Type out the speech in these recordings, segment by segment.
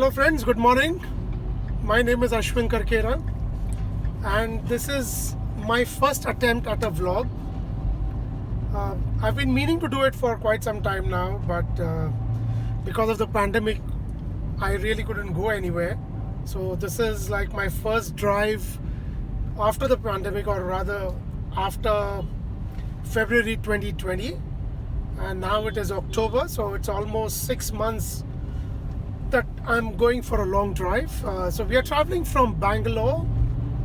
Hello friends, good morning. My name is Ashwin Karkera and this is my first attempt at a vlog. I've been meaning to do it for quite some time now, but because of the pandemic I really couldn't go anywhere. So this is like my first drive after the pandemic, or rather after February 2020, and now it is October, so it's almost 6 months that I'm going for a long drive. So we are traveling from Bangalore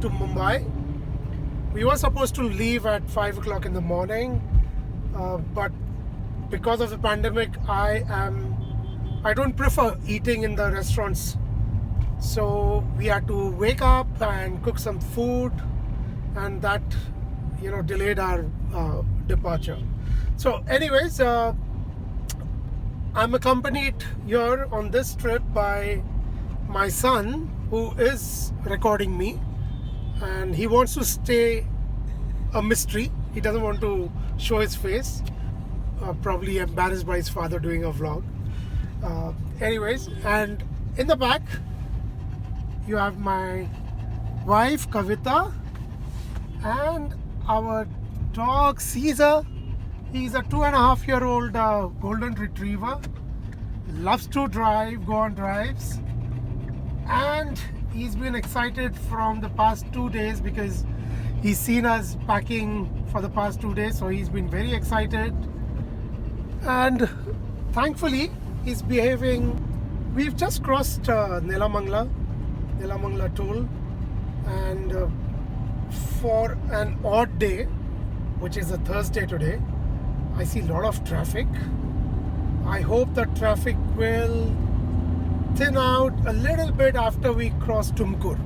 to Mumbai. We were supposed to leave at 5 o'clock in the morning, but because of the pandemic I don't prefer eating in the restaurants, so we had to wake up and cook some food, and that delayed our departure. So anyways, I'm accompanied here on this trip by my son, who is recording me, and he wants to stay a mystery. He doesn't want to show his face, probably embarrassed by his father doing a vlog. Anyways, and in the back you have my wife Kavita and our dog Caesar. He's a 2.5-year-old golden retriever. Loves to drive, go on drives, and he's been excited from the past 2 days because he's seen us packing for the past 2 days. So he's been very excited, and thankfully he's behaving. We've just crossed Nelamangala toll, and for an odd day, which is a Thursday today, I see a lot of traffic. I hope the traffic will thin out a little bit after we cross Tumkur.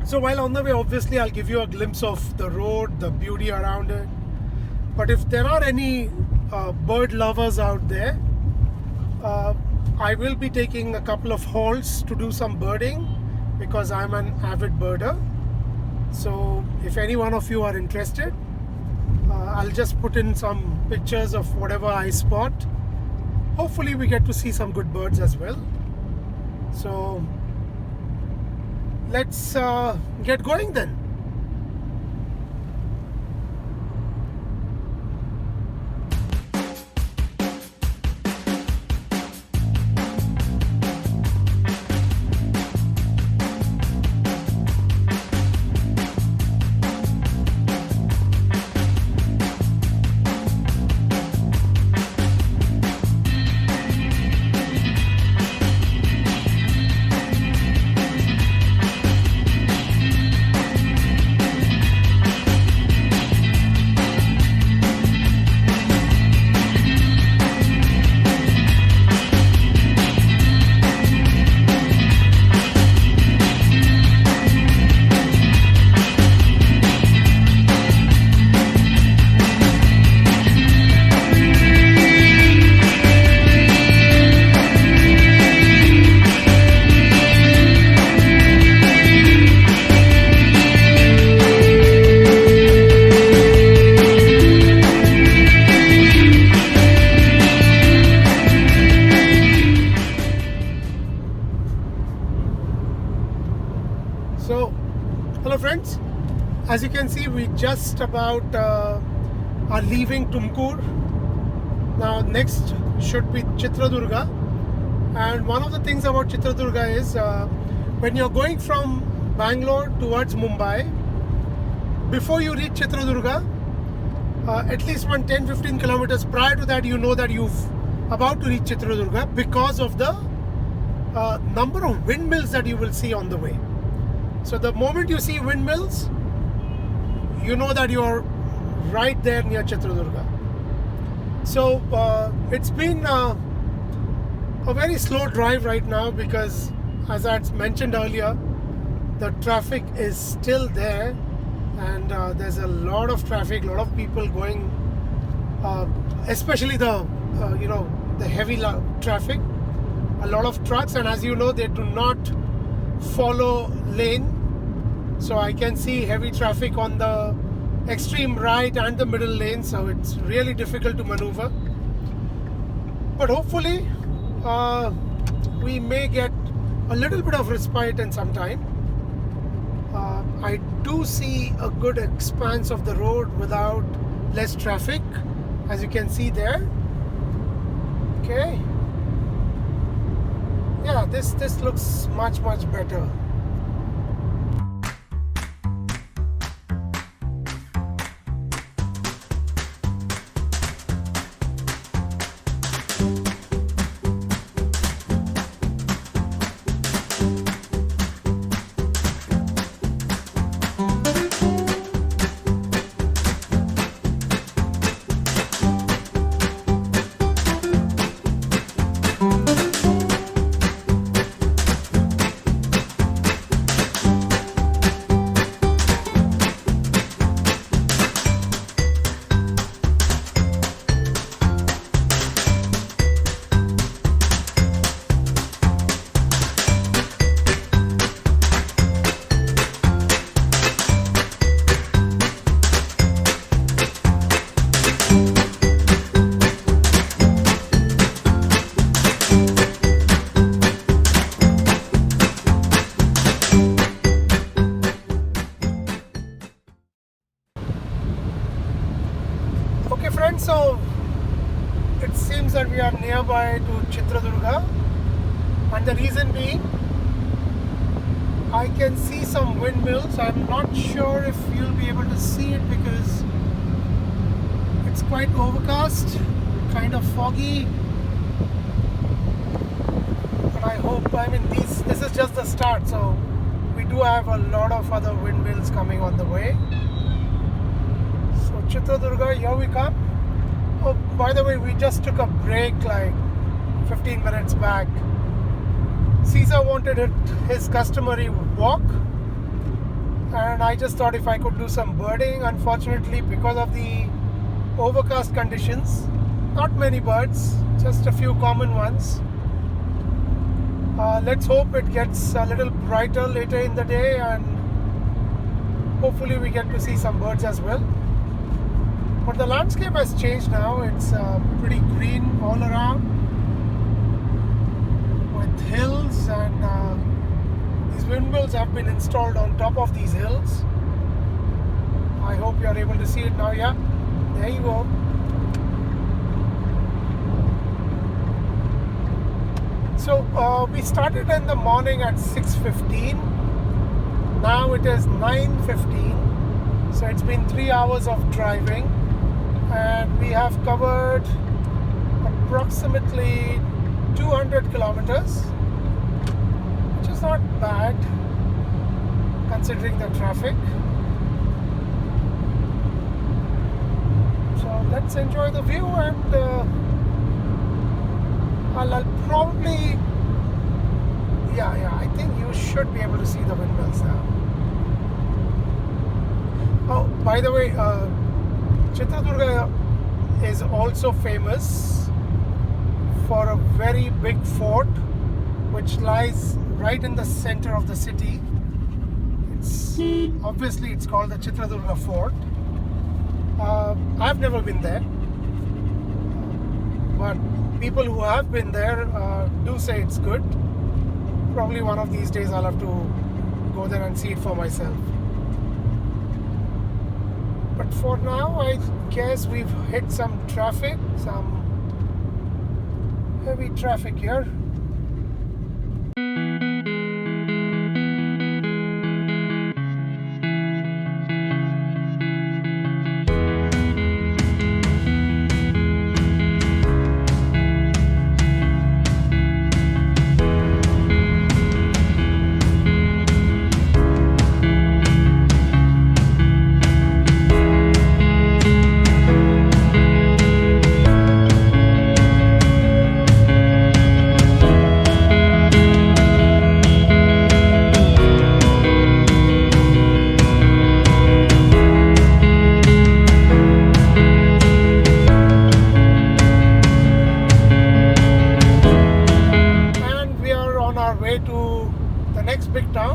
So while on the way, obviously I'll give you a glimpse of the road, the beauty around it. But if there are any bird lovers out there, I will be taking a couple of halts to do some birding because I'm an avid birder. So if any one of you are interested, I'll just put in some pictures of whatever I spot. Hopefully we get to see some good birds as well. So let's get going then. So, hello friends, as you can see, we just about are leaving Tumkur. Now next should be Chitradurga, and one of the things about Chitradurga is when you're going from Bangalore towards Mumbai, before you reach Chitradurga, at least 10-15 kilometers prior to that, you know that you've about to reach Chitradurga because of the number of windmills that you will see on the way. So the moment you see windmills, you know that you are right there near Chitradurga. So it's been a very slow drive right now because, as I mentioned earlier, the traffic is still there, and there's a lot of traffic, a lot of people going, especially the heavy traffic, a lot of trucks, and as you know, they do not follow lane. So I can see heavy traffic on the extreme right and the middle lane, so it's really difficult to maneuver. But hopefully we may get a little bit of respite in some time. I do see a good expanse of the road without less traffic, as you can see there. Okay. Yeah, this looks much better. Okay friends, so it seems that we are nearby to Chitradurga, and the reason being, I can see some windmills. I'm not sure if you'll be able to see it because it's quite overcast, kind of foggy, but I hope, this is just the start, so we do have a lot of other windmills coming on the way. So Chitradurga, here we come. Oh, by the way, we just took a break like 15 minutes back. Caesar wanted his customary walk, and I just thought if I could do some birding. Unfortunately, because of the overcast conditions, not many birds, just a few common ones. Let's hope it gets a little brighter later in the day, and hopefully we get to see some birds as well. But the landscape has changed now. It's pretty green all around with hills, and these windmills have been installed on top of these hills. I hope you're able to see it now. Yeah, there you go. So we started in the morning at 6:15. Now it is 9:15. So it's been 3 hours of driving, and we have covered approximately 200 kilometers, which is not bad considering the traffic. So let's enjoy the view, and I'll probably, I think you should be able to see the windmills now. Oh, by the way, Chitradurga is also famous for a very big fort which lies right in the center of the city. It's called the Chitradurga Fort. I've never been there, but people who have been there do say it's good. Probably one of these days I'll have to go there and see it for myself. But for now, I guess we've hit some traffic, some heavy traffic here.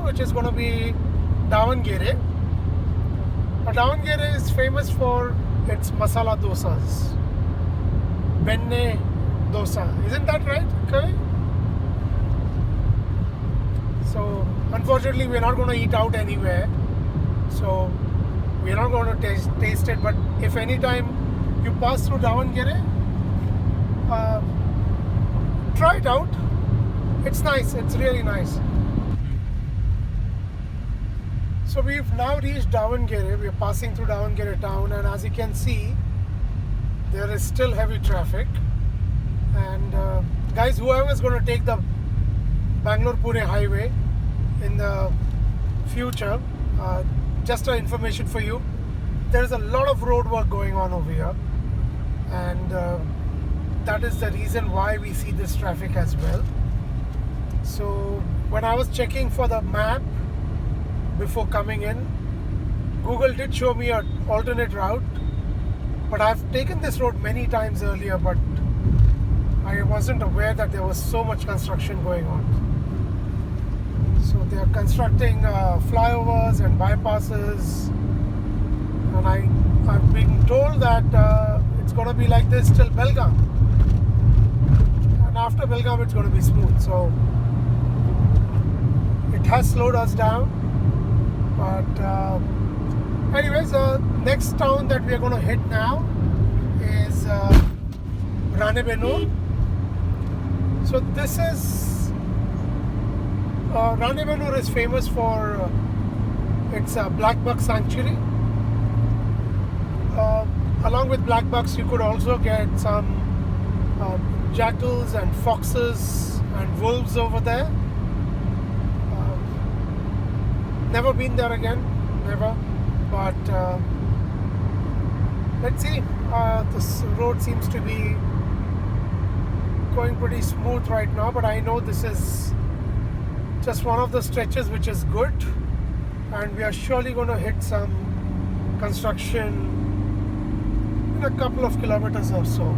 Which is going to be Davangere. Davangere is famous for its masala dosas. Benne dosa. Isn't that right, Kavi? So unfortunately we're not going to eat out anywhere, so we're not going to taste it. But if any time you pass through Davangere, try it out. It's nice, it's really nice. So we've now reached Davangere. We're passing through Davangere town, and as you can see, there is still heavy traffic. And guys, whoever is going to take the Bangalore-Pune highway in the future, just an information for you, there is a lot of road work going on over here, and that is the reason why we see this traffic as well. So when I was checking for the map before coming in, Google did show me an alternate route, but I've taken this road many times earlier, but I wasn't aware that there was so much construction going on. So they are constructing flyovers and bypasses, and I'm being told that it's going to be like this till Belgaum, and after Belgaum it's going to be smooth. So it has slowed us down, but anyways, next town that we are going to hit now is Ranebenur. So this is Ranebenur is famous for its black buck sanctuary. Along with black bucks, you could also get some jackals and foxes and wolves over there. Never been there again, never. But let's see. This road seems to be going pretty smooth right now, but I know this is just one of the stretches which is good, and we are surely going to hit some construction in a couple of kilometers or so.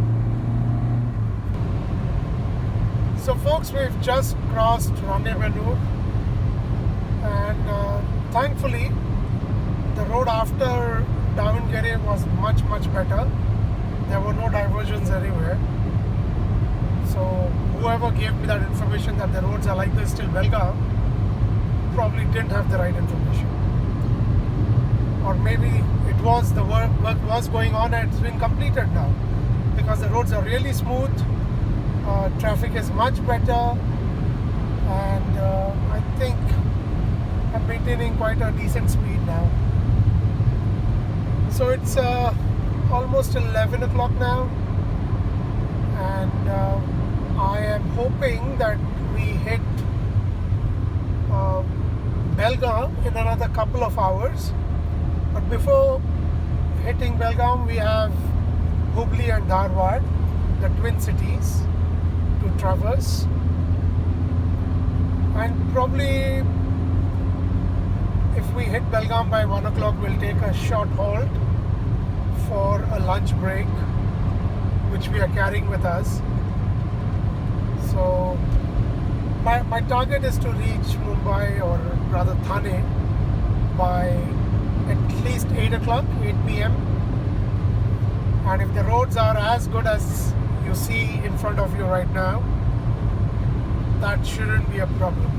So folks, we've just crossed Ranebenur, and thankfully the road after Davangere was much better. There were no diversions anywhere. So whoever gave me that information that the roads are like this till Belgaum probably didn't have the right information, or maybe it was the work was going on and it's been completed now, because the roads are really smooth, traffic is much better, and I think I'm maintaining quite a decent speed now. So it's almost 11 o'clock now, and I am hoping that we hit Belgaum in another couple of hours. But before hitting Belgaum, we have Hubli and Dharwad, the twin cities, to traverse. And probably if we hit Belgaum by 1 o'clock, we'll take a short halt for a lunch break, which we are carrying with us. So my target is to reach Mumbai, or rather Thane, by at least 8 o'clock, 8 p.m. And if the roads are as good as you see in front of you right now, that shouldn't be a problem.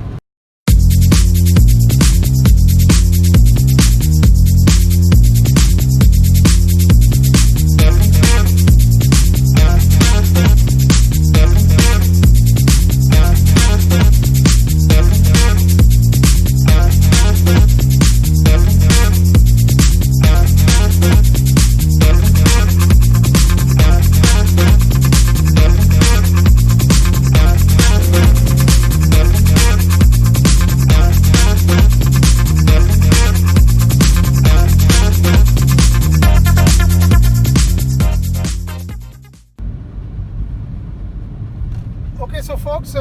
Okay, so folks,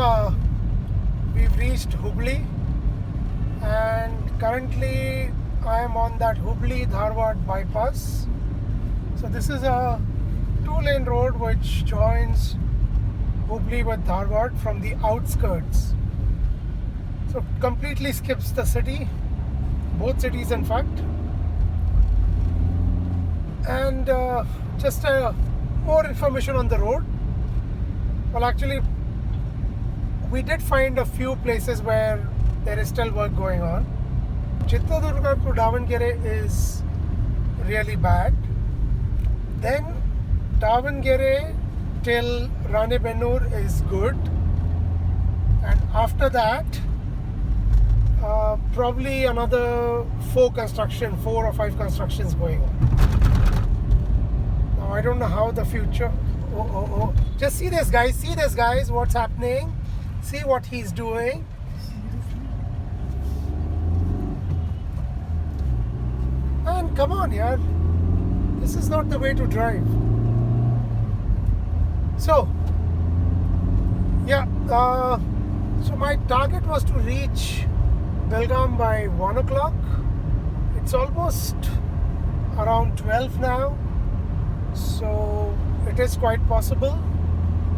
we've reached Hubli, and currently I am on that Hubli-Dharwad bypass. So this is a 2-lane road which joins Hubli with Dharwad from the outskirts. So completely skips the city, both cities in fact. And just more information on the road. Well, actually, we did find a few places where there is still work going on. Chitradurga to Davangere is really bad. Then Davangere till Ranebennur is good. And after that, probably another 4 or 5 constructions going on. Now I don't know how the future. Oh. Just see this, guys, what's happening. See what he's doing. And come on, yaar. This is not the way to drive. So, yeah. So my target was to reach Belgaum by 1 o'clock. It's almost around 12 now. So it is quite possible.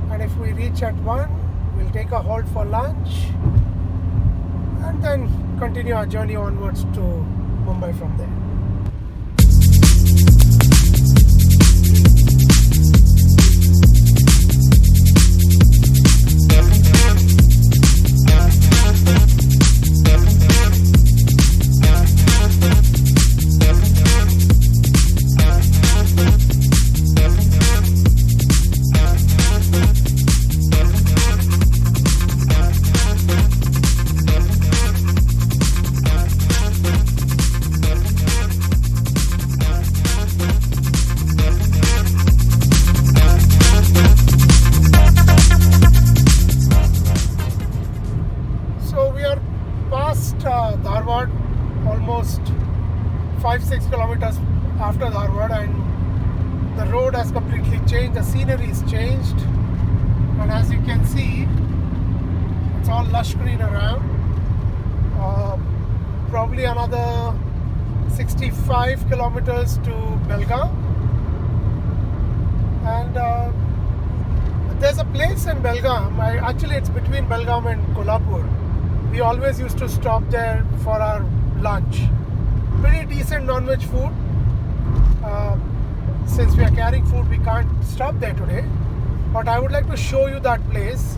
And if we reach at 1, we'll take a halt for lunch and then continue our journey onwards to Mumbai from there. Dharwad, almost 5-6 kilometers after Dharwad, and the road has completely changed, the scenery is changed, and as you can see, it's all lush green around. Probably another 65 kilometers to Belgaum, and there's a place in Belgaum, actually it's between Belgaum and Kolhapur. We always used to stop there for our lunch. Pretty decent non-veg food. Since we are carrying food, we can't stop there today. But I would like to show you that place.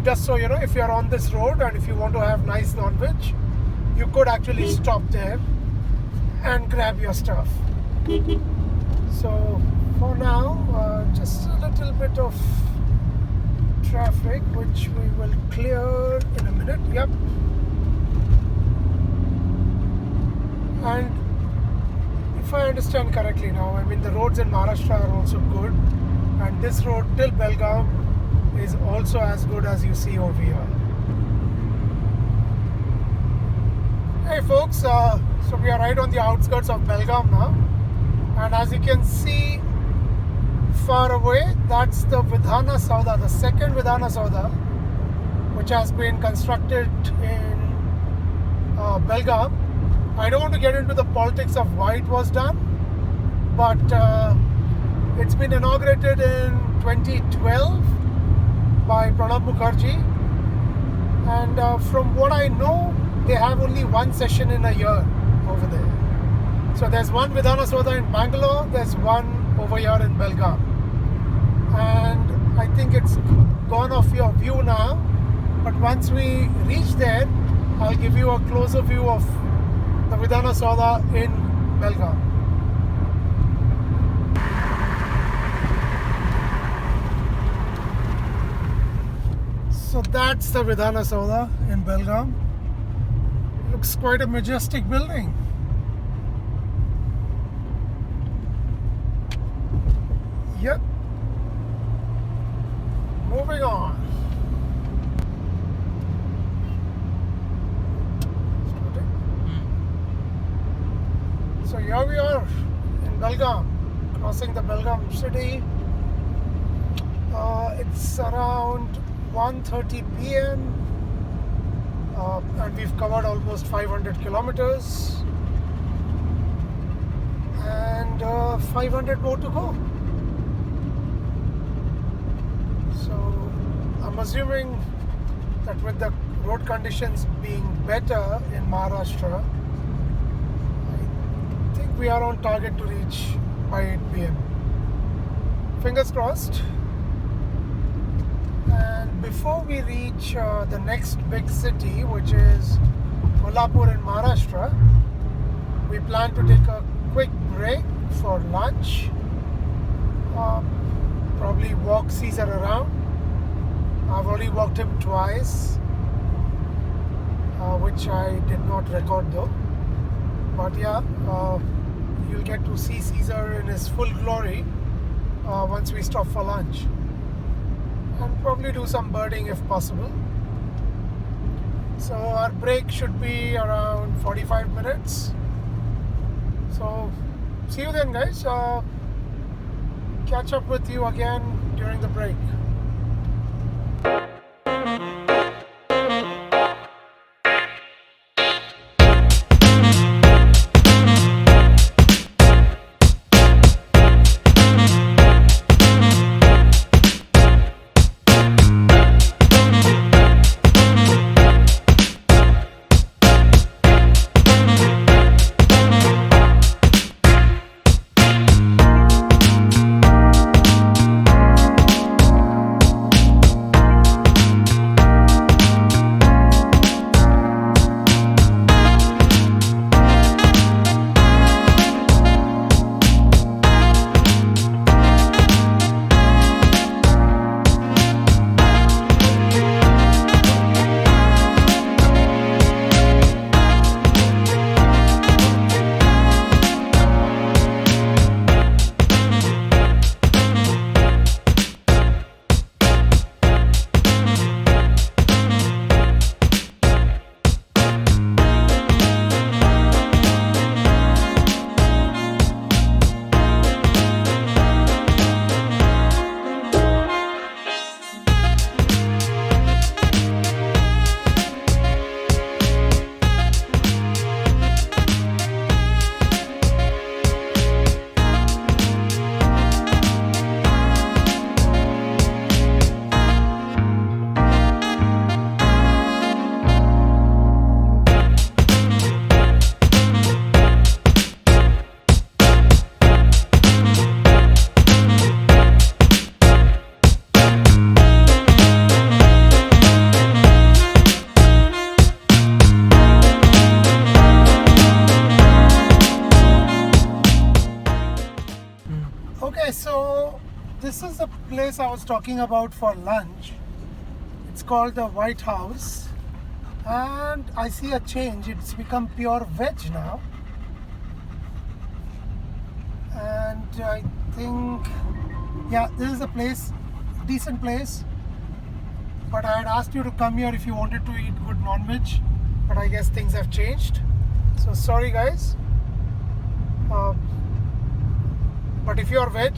Just so you know, if you are on this road and if you want to have nice non-veg, you could actually stop there and grab your stuff. So for now, just a little bit of traffic, which we will clear in a minute. Yep. And if I understand correctly now, I mean the roads in Maharashtra are also good, and this road till Belgaum is also as good as you see over here. Hey folks, so we are right on the outskirts of Belgaum now, and as you can see far away, that's the Vidhana Sauda, the second Vidhana Sauda, which has been constructed in Belgaum. I don't want to get into the politics of why it was done, but it's been inaugurated in 2012 by Pranab Mukherjee, and from what I know, they have only one session in a year over there. So there's one Vidhana Sauda in Bangalore, there's one over here in Belgaum. And I think it's gone off your view now, but once we reach there, I'll give you a closer view of the Vidhana Sauda in Belgaum. So that's the Vidhana Sauda in Belgaum. Looks quite a majestic building. Yep. Moving on. So here we are in Belgaum, crossing the Belgaum city. It's around 1:30 p.m. And we've covered almost 500 kilometers and 500 more to go. So I'm assuming that with the road conditions being better in Maharashtra, I think we are on target to reach by 8 p.m. Fingers crossed. And before we reach the next big city, which is Kolhapur in Maharashtra, we plan to take a quick break for lunch. Probably walk Caesar around. I've already walked him twice, which I did not record though. But yeah, you'll get to see Caesar in his full glory once we stop for lunch. And probably do some birding if possible. So our break should be around 45 minutes. So see you then, guys. Catch up with you again during the break. Okay, so this is the place I was talking about for lunch. It's called the White House, and I see a change. It's become pure veg now, and I think, yeah, this is a place, decent place. But I had asked you to come here if you wanted to eat good non-veg, but I guess things have changed. So sorry, guys. But if you're veg,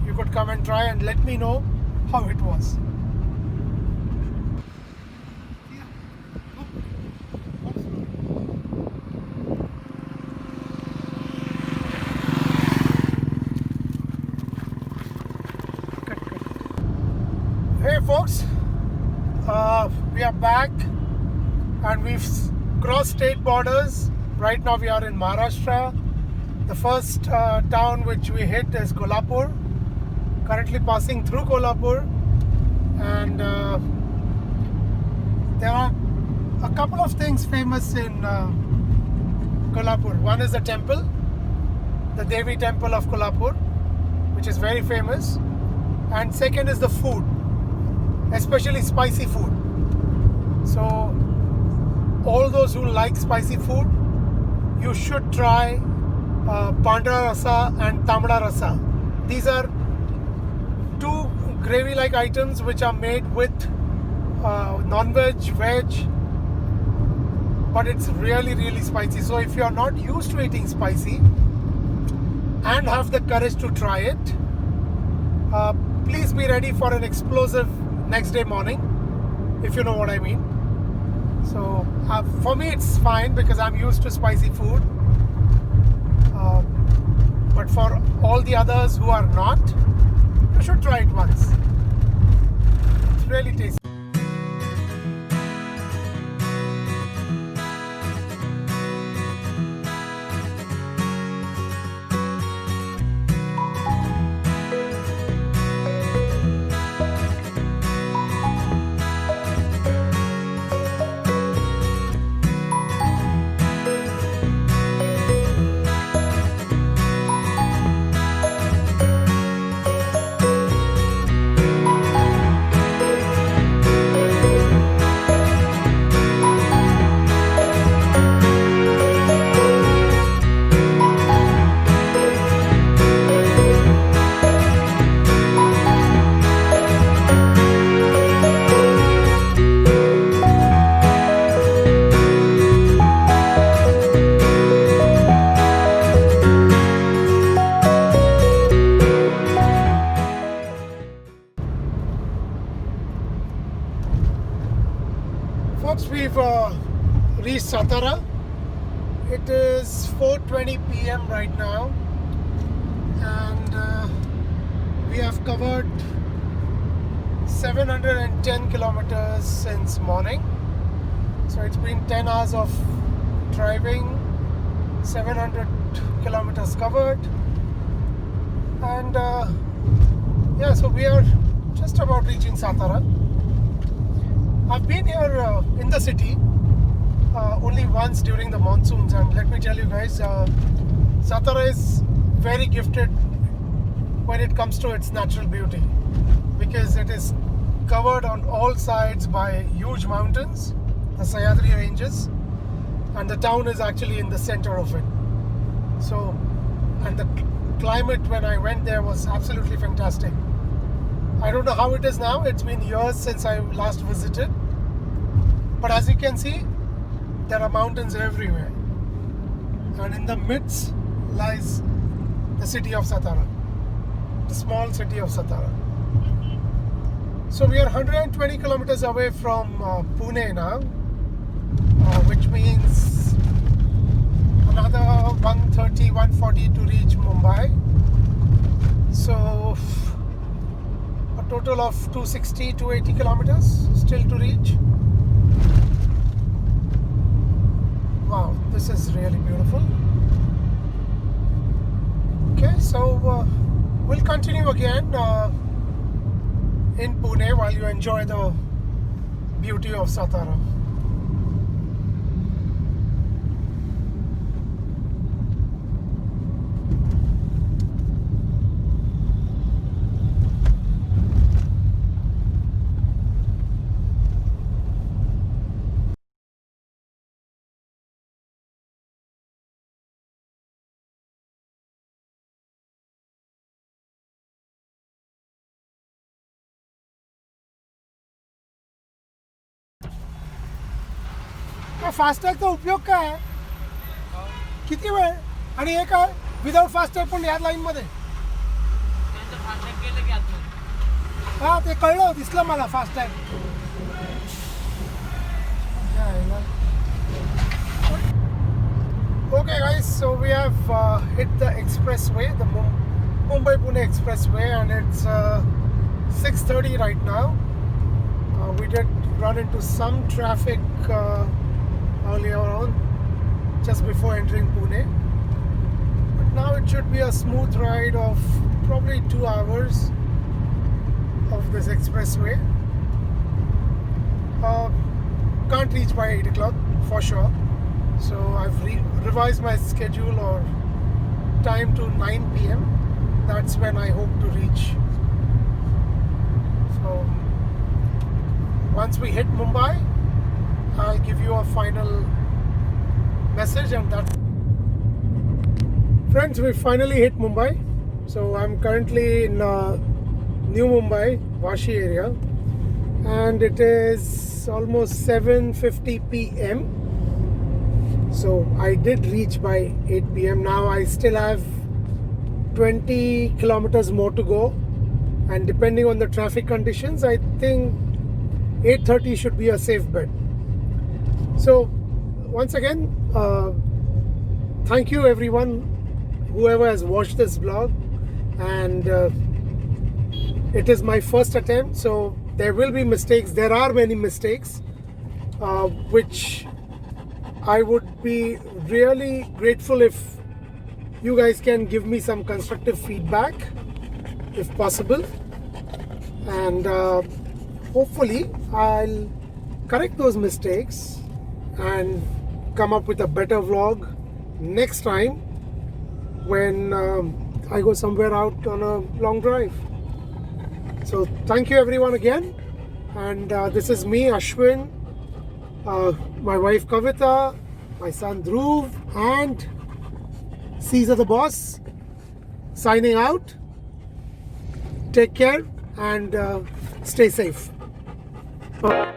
you could come and try and let me know how it was. Hey folks, we are back and we've crossed state borders. Right now we are in Maharashtra. The first town which we hit is Kolhapur. Currently passing through Kolhapur, and there are a couple of things famous in Kolhapur. One is the temple, the Devi temple of Kolhapur, which is very famous. And second is the food, especially spicy food. So all those who like spicy food, you should try Pandra Rasa and Tamda Rasa. These are two gravy-like items which are made with non-veg, veg, but it's really, really spicy. So if you are not used to eating spicy and have the courage to try it, please be ready for an explosive next day morning, if you know what I mean. So for me it's fine because I'm used to spicy food. But for all the others who are not, you should try it once. It's really tasty. Folks, we've reached Satara. It is 4:20 p.m. right now, and we have covered 710 kilometers since morning. So it's been 10 hours of driving, 700 kilometers covered, and yeah, so we are just about reaching Satara. I've been here in the city only once during the monsoons, and let me tell you guys, Satara is very gifted when it comes to its natural beauty, because it is covered on all sides by huge mountains, the Sahyadri ranges, and the town is actually in the center of it. So, and the climate when I went there was absolutely fantastic. I don't know how it is now. It's been years since I last visited. But as you can see, there are mountains everywhere. And in the midst lies the city of Satara, the small city of Satara. So we are 120 kilometers away from Pune now, which means another 130, 140 to reach Mumbai. So a total of 260, 280 kilometers still to reach. Wow, this is really beautiful. Okay, so we'll continue again in Pune while you enjoy the beauty of Satara. फास्टॅगचा उपयोग काय आहे? किती वेळ आणि हे काय without FASTag पण या line मध्ये? हा, ते कळलं, दिसलं मला FASTag. Okay guys, so we have hit the expressway, the Mumbai-Pune expressway, and it's 6:30 right now. We did run into some traffic earlier on, just before entering Pune. But now it should be a smooth ride of probably 2 hours of this expressway. Can't reach by 8 o'clock for sure. So I've revised my schedule or time to 9 p.m. That's when I hope to reach. So once we hit Mumbai, I'll give you a final message, and that's... Friends, we finally hit Mumbai. So I'm currently in New Mumbai, Vashi area, and it is almost 7:50 p.m. So I did reach by 8 p.m. Now I still have 20 kilometers more to go, and depending on the traffic conditions, I think 8:30 should be a safe bet. So once again, thank you everyone, whoever has watched this vlog, and it is my first attempt, so there will be mistakes. There are many mistakes, which I would be really grateful if you guys can give me some constructive feedback if possible, and hopefully I'll correct those mistakes and come up with a better vlog next time when I go somewhere out on a long drive. So thank you everyone again, and this is me, Ashwin, my wife Kavita, my son Dhruv, and Caesar the boss, signing out. Take care and stay safe. Bye.